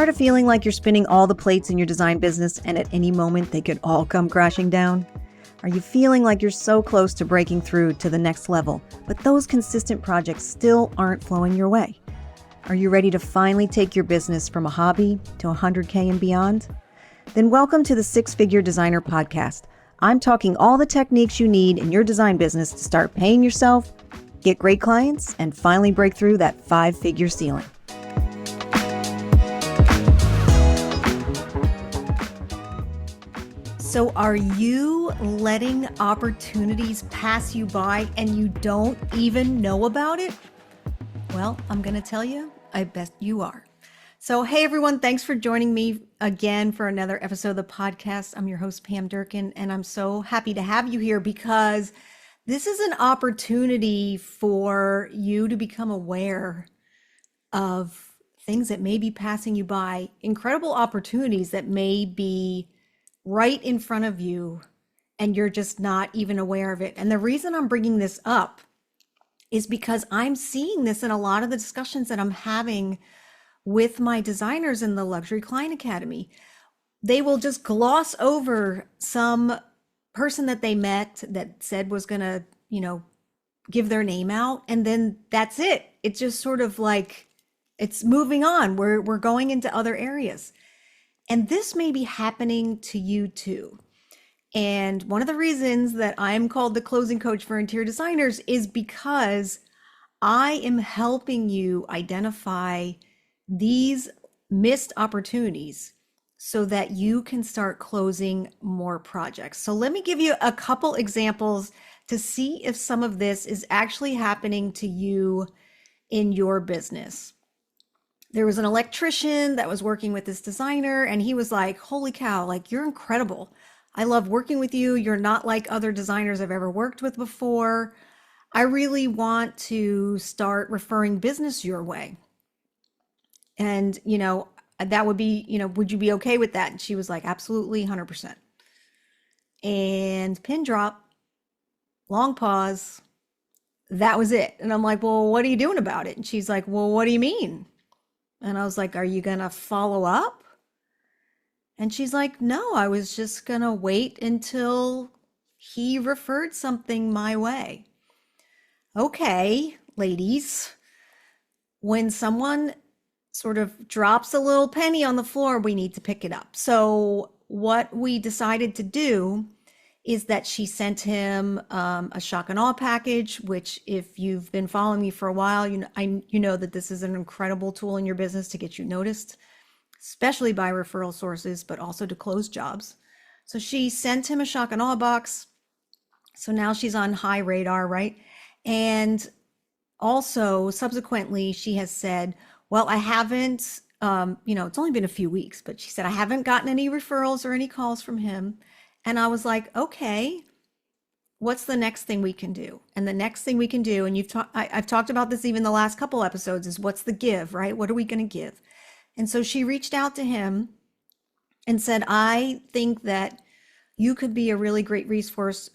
Tired of feeling like you're spinning all the plates in your design business and at any moment they could all come crashing down? Are you feeling like you're so close to breaking through to the next level, but those consistent projects still aren't flowing your way? Are you ready to finally take your business from a hobby to 100K and beyond? Then welcome to the Six Figure Designer Podcast. I'm talking all the techniques you need in your design business to start paying yourself, get great clients, and finally break through that 5-figure ceiling. So are you letting opportunities pass you by and you don't even know about it? Well, I'm going to tell you, I bet you are. So, hey everyone, thanks for joining me again for another episode of the podcast. I'm your host, Pam Durkin, and I'm so happy to have you here because this is an opportunity for you to become aware of things that may be passing you by, incredible opportunities that may be right in front of you and you're just not even aware of it. And the reason I'm bringing this up is because I'm seeing this in a lot of the discussions that I'm having with my designers in the Luxury Client Academy. They will just gloss over some person that they met that said was going to, give their name out. And then that's it. It's just sort of like, it's moving on. We're going into other areas. And this may be happening to you too. And one of the reasons that I'm called the closing coach for interior designers is because I am helping you identify these missed opportunities so that you can start closing more projects. So let me give you a couple examples to see if some of this is actually happening to you in your business. There was an electrician that was working with this designer and he was like, holy cow, like you're incredible. I love working with you. You're not like other designers I've ever worked with before. I really want to start referring business your way. And, that would be, would you be okay with that? And she was like, absolutely, 100%. And pin drop, long pause. That was it. And I'm like, well, what are you doing about it? And she's like, well, what do you mean? And I was like, are you going to follow up? And she's like, no, I was just going to wait until he referred something my way. Okay, ladies, when someone sort of drops a little penny on the floor, we need to pick it up. So what we decided to do is that she sent him a shock and awe package, which if you've been following me for a while, you know that this is an incredible tool in your business to get you noticed, especially by referral sources, but also to close jobs. So she sent him a shock and awe box. So now she's on high radar, right? And also subsequently, she has said, well, I haven't, it's only been a few weeks, but she said, I haven't gotten any referrals or any calls from him. And I was like, okay, what's the next thing we can do? And the next thing we can do, and I've talked about this even the last couple episodes, is what's the give, right? What are we going to give? And so she reached out to him and said, I think that you could be a really great resource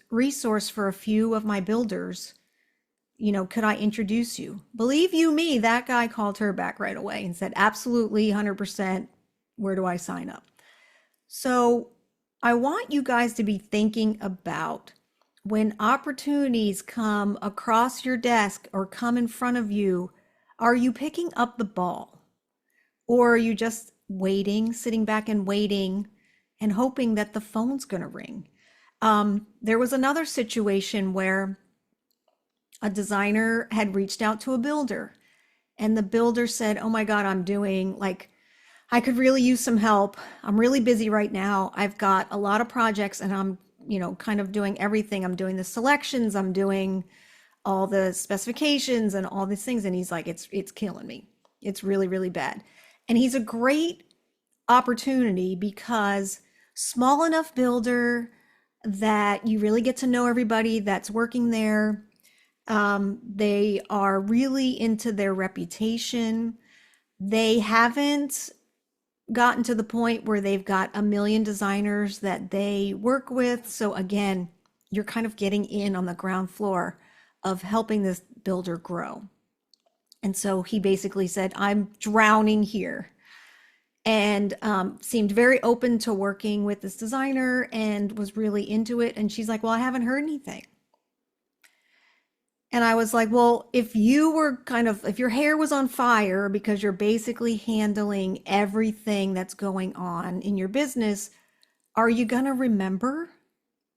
for a few of my builders. Could I introduce you? Believe you me, that guy called her back right away and said, absolutely, 100%. Where do I sign up? So I want you guys to be thinking about when opportunities come across your desk or come in front of you, are you picking up the ball? Or are you just waiting, sitting back and waiting and hoping that the phone's going to ring? There was another situation where a designer had reached out to a builder and the builder said, oh my God, I could really use some help. I'm really busy right now. I've got a lot of projects and I'm, kind of doing everything. I'm doing the selections. I'm doing all the specifications and all these things. And he's like, it's killing me. It's really, really bad. And he's a great opportunity because small enough builder that you really get to know everybody that's working there. They are really into their reputation. They haven't gotten to the point where they've got a million designers that they work with. So again, you're kind of getting in on the ground floor of helping this builder grow. And so he basically said, I'm drowning here. and seemed very open to working with this designer and was really into it. And she's like, well, I haven't heard anything. And I was like, well, if you were if your hair was on fire because you're basically handling everything that's going on in your business, are you going to remember?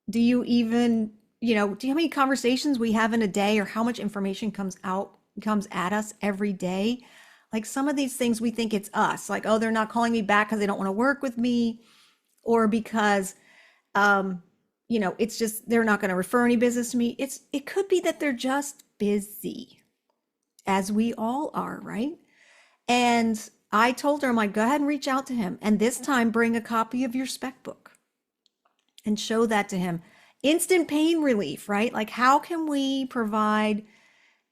Do you even, do you have any conversations we have in a day, or how much information comes at us every day? Like some of these things we think it's us, like, oh, they're not calling me back because they don't want to work with me, or because um, it's just they're not going to refer any business to me. It could be that they're just busy, as we all are, right? And I told her, I'm like, go ahead and reach out to him. And this time bring a copy of your spec book and show that to him. Instant pain relief, right? Like, how can we provide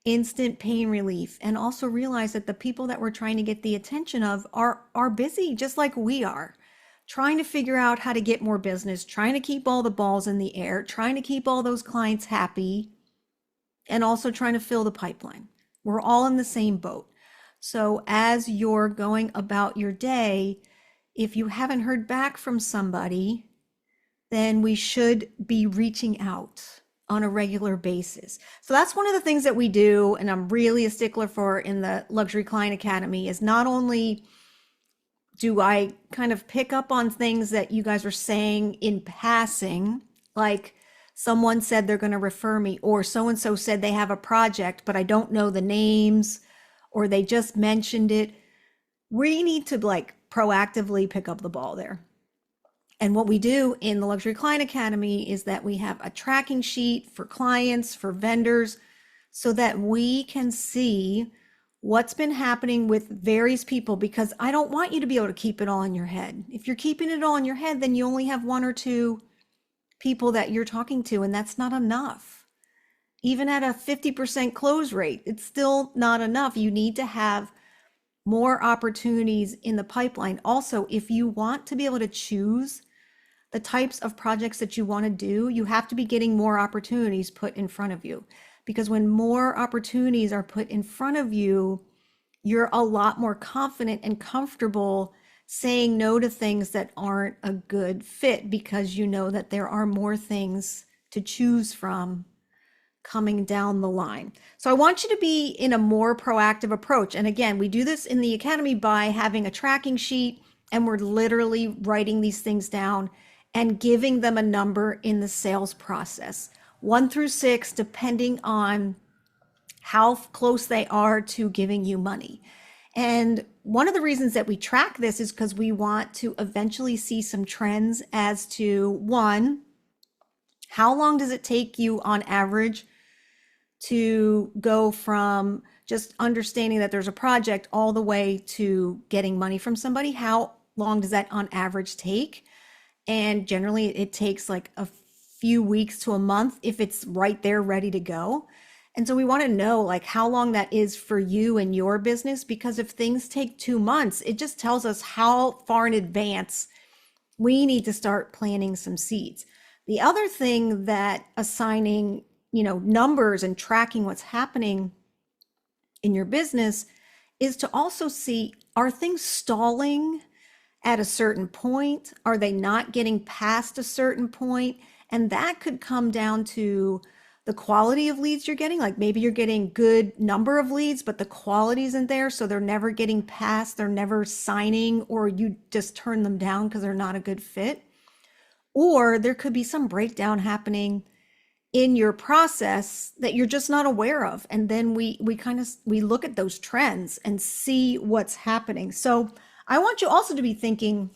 instant pain relief and also realize that the people that we're trying to get the attention of are busy just like we are, trying to figure out how to get more business, trying to keep all the balls in the air, trying to keep all those clients happy, and also trying to fill the pipeline. We're all in the same boat. So as you're going about your day, if you haven't heard back from somebody, then we should be reaching out on a regular basis. So that's one of the things that we do, and I'm really a stickler for in the Luxury Client Academy, is not only do I kind of pick up on things that you guys were saying in passing, like someone said they're going to refer me, or so-and-so said they have a project, but I don't know the names, or they just mentioned it. We need to like proactively pick up the ball there. And what we do in the Luxury Client Academy is that we have a tracking sheet for clients, for vendors, so that we can see what's been happening with various people, because I don't want you to be able to keep it all in your head. If you're keeping it all in your head, then you only have one or two people that you're talking to, and that's not enough. Even at a 50% close rate, it's still not enough. You need to have more opportunities in the pipeline. Also, if you want to be able to choose the types of projects that you want to do, you have to be getting more opportunities put in front of you. Because when more opportunities are put in front of you, you're a lot more confident and comfortable saying no to things that aren't a good fit, because you know that there are more things to choose from coming down the line. So I want you to be in a more proactive approach. And again, we do this in the Academy by having a tracking sheet, and we're literally writing these things down and giving them a number in the sales process, 1 through 6, depending on how close they are to giving you money. And one of the reasons that we track this is because we want to eventually see some trends as to, one, how long does it take you on average to go from just understanding that there's a project all the way to getting money from somebody? How long does that on average take? And generally it takes like a few weeks to a month if it's right there ready to go. And so we want to know like how long that is for you and your business, because if things take 2 months, it just tells us how far in advance we need to start planting some seeds. The other thing that assigning, numbers and tracking what's happening in your business is to also see, are things stalling at a certain point? Are they not getting past a certain point? And that could come down to the quality of leads you're getting. Like maybe you're getting good number of leads, but the quality isn't there. So they're never getting past, they're never signing, or you just turn them down because they're not a good fit. Or there could be some breakdown happening in your process that you're just not aware of. And then we look at those trends and see what's happening. So I want you also to be thinking,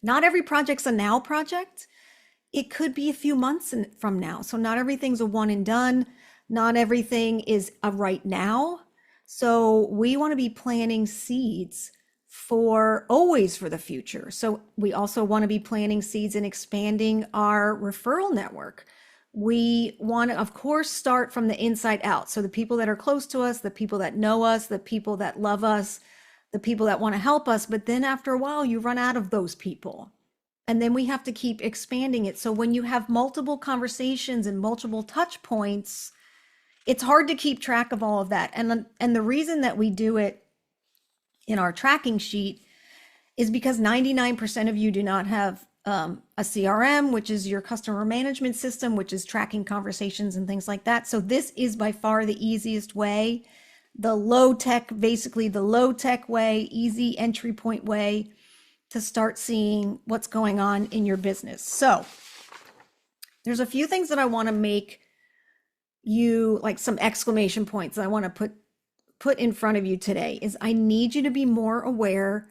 not every project's a now project. It could be a few months from now. So not everything's a one and done. Not everything is a right now. So we want to be planting seeds for always for the future. So we also want to be planting seeds and expanding our referral network. We want to, of course, start from the inside out. So the people that are close to us, the people that know us, the people that love us, the people that want to help us. But then after a while, you run out of those people. And then we have to keep expanding it. So when you have multiple conversations and multiple touch points, it's hard to keep track of all of that. And the reason that we do it in our tracking sheet is because 99% of you do not have a CRM, which is your customer management system, which is tracking conversations and things like that. So this is by far the easiest way, the low tech, basically the low tech way, easy entry point way to start seeing what's going on in your business. So there's a few things that I want to make you, like some exclamation points that I want to put in front of you today. Is I need you to be more aware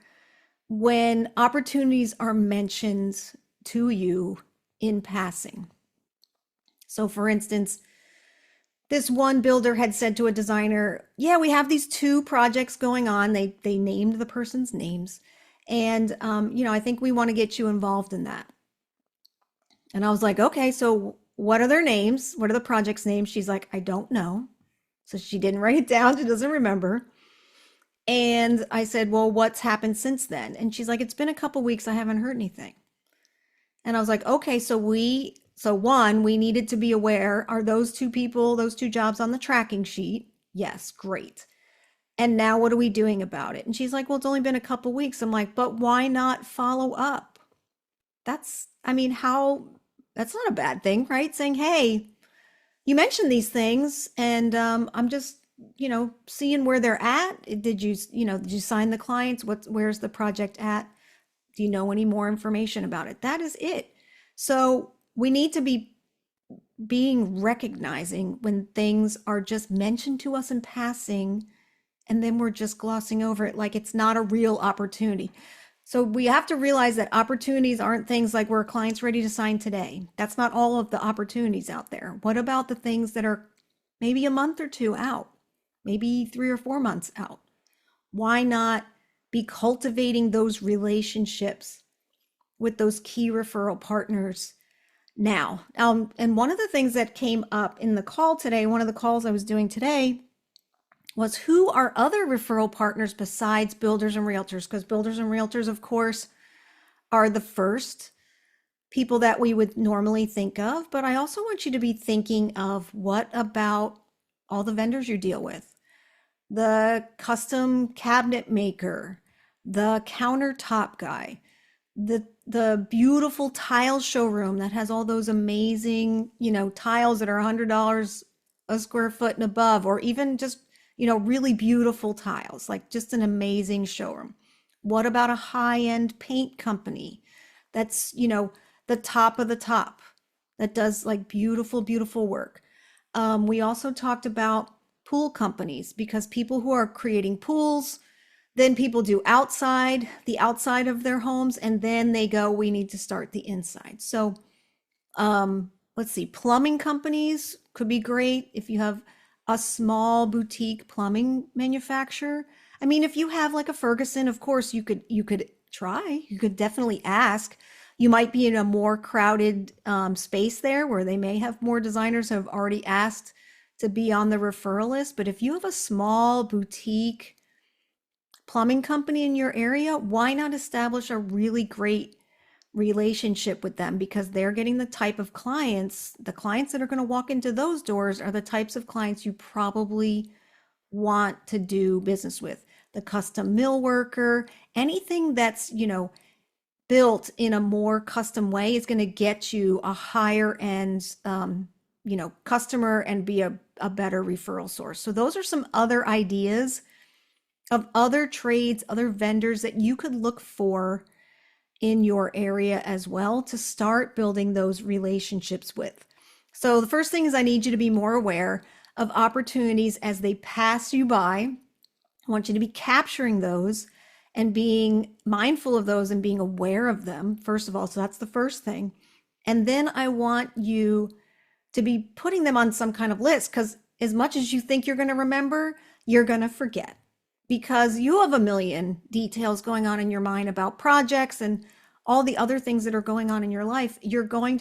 when opportunities are mentioned to you in passing. So for instance, this one builder had said to a designer, yeah, we have these two projects going on. They named the person's names. And, I think we want to get you involved in that. And I was like, okay, so what are their names? What are the projects' names? She's like, I don't know. So she didn't write it down. She doesn't remember. And I said, well, what's happened since then? And she's like, it's been a couple weeks. I haven't heard anything. And I was like, okay, so one, we needed to be aware, are those two people, those two jobs on the tracking sheet? Yes, great. And now what are we doing about it? And she's like, well, it's only been a couple weeks. I'm like, but why not follow up? That's not a bad thing, right? Saying, hey, you mentioned these things and I'm just, seeing where they're at. Did you sign the clients? Where's the project at? Do you know any more information about it? That is it. So we need to be recognizing when things are just mentioned to us in passing and then we're just glossing over it like it's not a real opportunity. So we have to realize that opportunities aren't things like where a client's ready to sign today. That's not all of the opportunities out there. What about the things that are maybe a month or two out, maybe 3 or 4 months out? Why not be cultivating those relationships with those key referral partners now? And one of the things that came up in the call today, one of the calls I was doing today, was who are other referral partners besides builders and realtors? Because builders and realtors, of course, are the first people that we would normally think of. But I also want you to be thinking of, what about all the vendors you deal with? The custom cabinet maker, the countertop guy, the beautiful tile showroom that has all those amazing, tiles that are $100 a square foot and above, or even just, really beautiful tiles, like just an amazing showroom. What about a high-end paint company that's, the top of the top, that does like beautiful, beautiful work? We also talked about pool companies, because people who are creating pools, then people do the outside of their homes, and then they go, we need to start the inside. So let's see, plumbing companies could be great if you have a small boutique plumbing manufacturer. I mean, if you have like a Ferguson, of course you could try. You could definitely ask. You might be in a more crowded space there, where they may have more designers who have already asked to be on the referral list. But if you have a small boutique plumbing company in your area, why not establish a really great relationship with them? Because they're getting the type of clients, the clients that are going to walk into those doors are the types of clients you probably want to do business with. The custom mill worker, anything that's, built in a more custom way is going to get you a higher end, customer, and be a better referral source. So those are some other ideas of other trades, other vendors that you could look for in your area as well, to start building those relationships with. So the first thing is, I need you to be more aware of opportunities as they pass you by. I want you to be capturing those and being mindful of those and being aware of them, first of all. So that's the first thing. And then I want you to be putting them on some kind of list, because as much as you think you're going to remember, you're going to forget, because you have a million details going on in your mind about projects and all the other things that are going on in your life.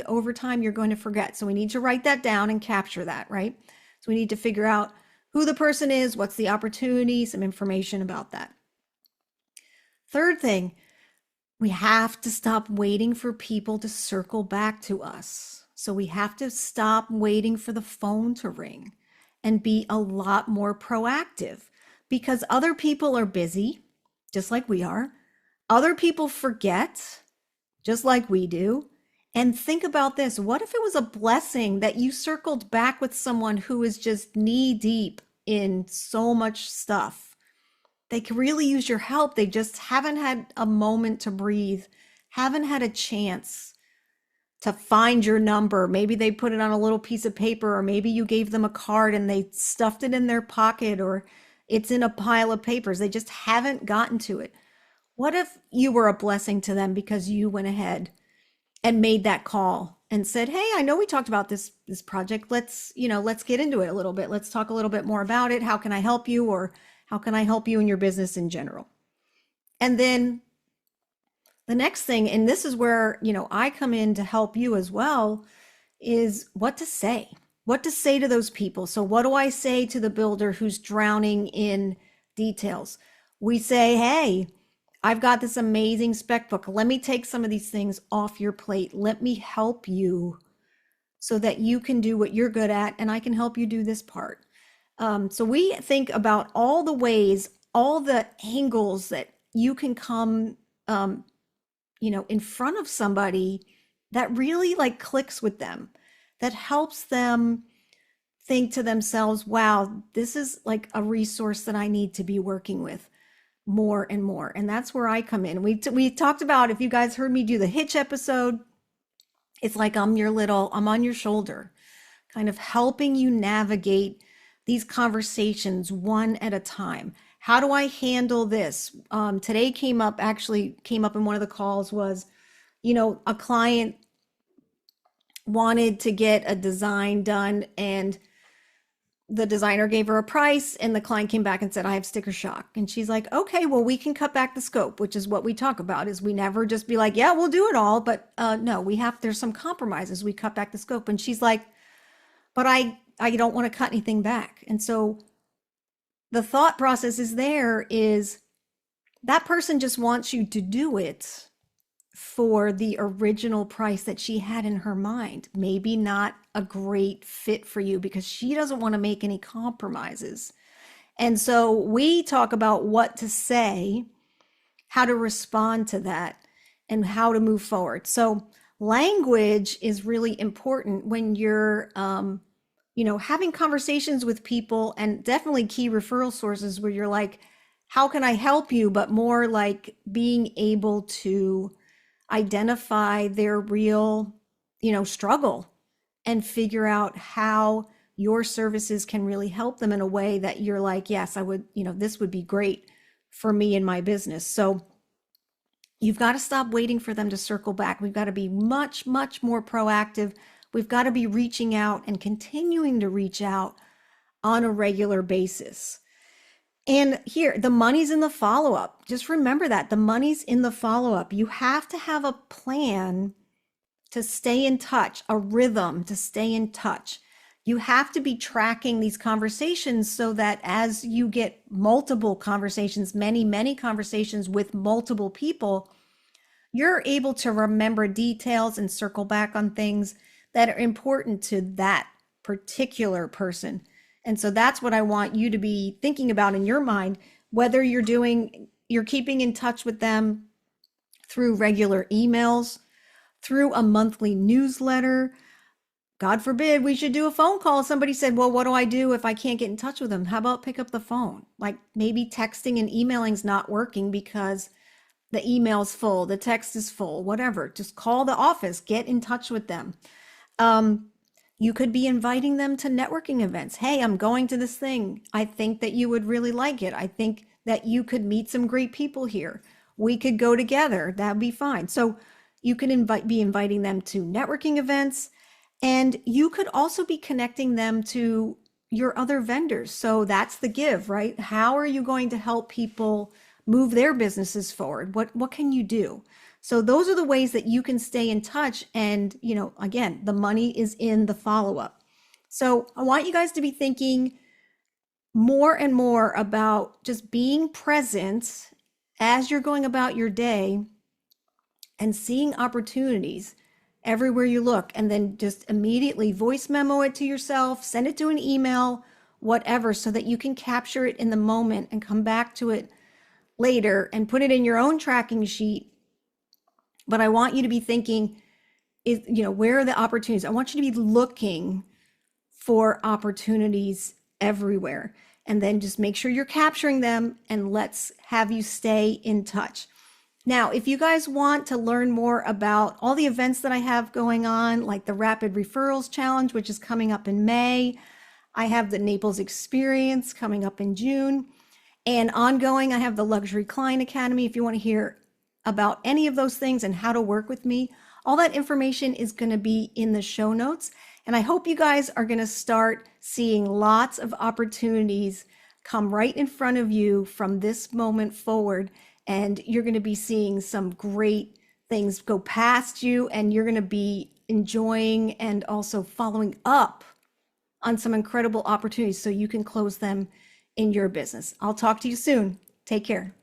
Over time, you're going to forget. So we need to write that down and capture that, right? So we need to figure out who the person is, what's the opportunity, some information about that. Third thing, we have to stop waiting for people to circle back to us. So we have to stop waiting for the phone to ring and be a lot more proactive, because other people are busy, just like we are. Other people forget, just like we do. And think about this. What if it was a blessing that you circled back with someone who is just knee deep in so much stuff? They could really use your help. They just haven't had a moment to breathe, haven't had a chance to find your number. Maybe they put it on a little piece of paper, or maybe you gave them a card and they stuffed it in their pocket, or it's in a pile of papers. They just haven't gotten to it. What if you were a blessing to them because you went ahead and made that call and said, "Hey, I know we talked about this project. Let's get into it a little bit. Let's talk a little bit more about it. How can I help you, or how can I help you in your business in general?" And then the next thing, and this is where, I come in to help you as well, is what to say. What to say to those people. So what do I say to the builder who's drowning in details? We say, "Hey, I've got this amazing spec book. Let me take some of these things off your plate. Let me help you so that you can do what you're good at, and I can help you do this part." So we think about all the ways, all the angles that you can come, in front of somebody that really like clicks with them, that helps them think to themselves, "Wow, this is like a resource that I need to be working with more and more." And that's where I come in. We talked about, if you guys heard me do the hitch episode, it's like I'm on your shoulder, kind of helping you navigate these conversations one at a time. How do I handle this? Today came up in one of the calls was, a client wanted to get a design done, and the designer gave her a price, and the client came back and said, "I have sticker shock." And she's like, "Okay, well, we can cut back the scope," which is what we talk about, is we never just be like, "Yeah, we'll do it all." But no, there's some compromises. We cut back the scope. And she's like, "But I don't want to cut anything back." And so the thought process is that person just wants you to do it for the original price that she had in her mind. Maybe not a great fit for you because she doesn't want to make any compromises. And so we talk about what to say, how to respond to that, and how to move forward. So language is really important when you're, having conversations with people, and definitely key referral sources where you're like, "How can I help you?" But more like being able to identify their real, struggle, and figure out how your services can really help them in a way that you're like, "Yes, I would, this would be great for me and my business." So you've got to stop waiting for them to circle back. We've got to be much, much more proactive. We've got to be reaching out and continuing to reach out on a regular basis. And here, the money's in the follow-up. Just remember that the money's in the follow-up. You have to have a plan to stay in touch, a rhythm to stay in touch. You have to be tracking these conversations so that as you get multiple conversations, many, many conversations with multiple people, you're able to remember details and circle back on things that are important to that particular person. And so that's what I want you to be thinking about in your mind, whether you're keeping in touch with them through regular emails, through a monthly newsletter. God forbid we should do a phone call. Somebody said, "Well, what do I do if I can't get in touch with them?" How about pick up the phone? Like maybe texting and emailing is not working because the email's full, the text is full, whatever. Just call the office, get in touch with them. You could be inviting them to networking events. "Hey, I'm going to this thing. I think that you would really like it. I think that you could meet some great people here. We could go together. That'd be fine." So you can be inviting them to networking events, and you could also be connecting them to your other vendors. So that's the give, right? How are you going to help people move their businesses forward? What can you do? So those are the ways that you can stay in touch. And, again, the money is in the follow-up. So I want you guys to be thinking more and more about just being present as you're going about your day and seeing opportunities everywhere you look, and then just immediately voice memo it to yourself, send it to an email, whatever, so that you can capture it in the moment and come back to it later and put it in your own tracking sheet. But I want you to be thinking, where are the opportunities? I want you to be looking for opportunities everywhere. And then just make sure you're capturing them, and let's have you stay in touch. Now, if you guys want to learn more about all the events that I have going on, like the Rapid Referrals Challenge, which is coming up in May, I have the Naples Experience coming up in June, and ongoing, I have the Luxury Client Academy. If you want to hear about any of those things and how to work with me, all that information is going to be in the show notes. And I hope you guys are going to start seeing lots of opportunities come right in front of you from this moment forward. And you're going to be seeing some great things go past you, and you're going to be enjoying and also following up on some incredible opportunities so you can close them in your business. I'll talk to you soon. Take care.